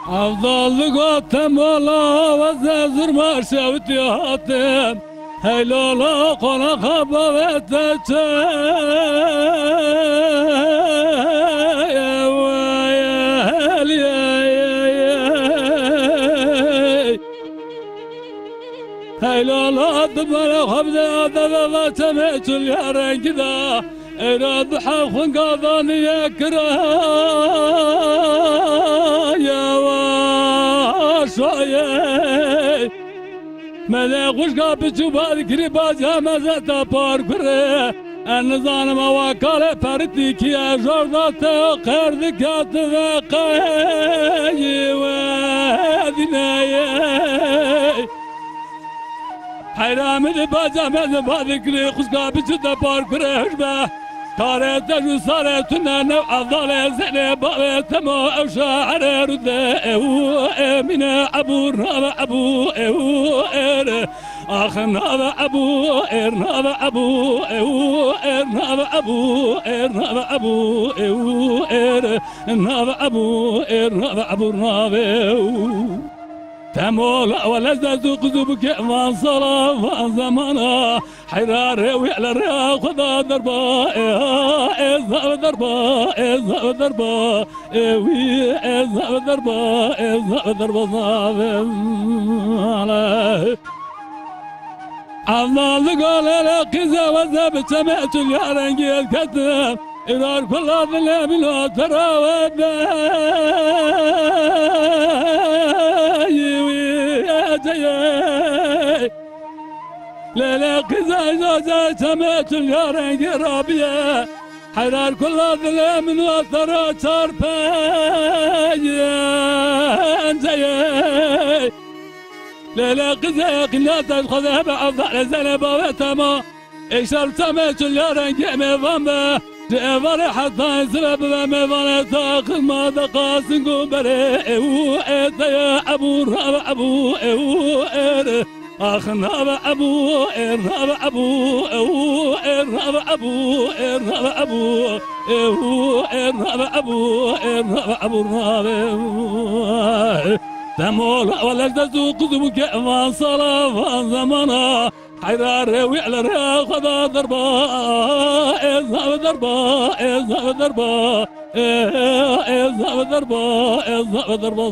Avdallık attım ola ve zezirme şevti attım. Heylala kona kaba ve teçe. Heylala dımara kabze adada ve temeçül ya rengi da. Eyrad hafın kazanı yakra. ماذا خوشگاه بچو باد کری بازا مزه تا پار کره انزان مواکاله پرتی کیا جردات قرد کات و قایی و دنیای حیرامی دی بازا مزه باد کری خوشگاه بچو تا پار کره هشبه کاره تجو ساره تنانو افضل زنه باوه تما او شاعر رده او امین عبور ناب ابو او ار آخر ناب ابو ار ناب ابو او ار ناب ابو ار ناب ابو او ار ناب ابو ار ناب ابو ناب او تمول ولزد قذوبك وان صلاة وان زمانا حرار وعلى الرياق خذا ضربة إذا ضربة إذا ضربة وي إذا ضربة إذا ضربة ضابط الله قال لك إذا وذبت سمعت اليارنجي الكتب إذا كل هذا بلا ترى ليلة قزا زوجة سمعت اليارين رابية حرار كل ظلام وثرى شرفان زي ليلة قزا قلنا تدخذها بأفضل زنبا وتما إشار سمعت اليارين جمع ضمه جبر حتى سبب ما ظلت ما دقاس قبره يا أبو راب أبو أخنا أبو إرهاب أبو إرهاب أبو إرهاب أبو إرهاب أبو إرهاب أبو الراب تمول ولا تسوق ذبك ما صلاة زمانا حرار وعلى الرياق خذا ضربة إذهب ضربة إذهب ضربة إذهب ضربة إذهب ضربة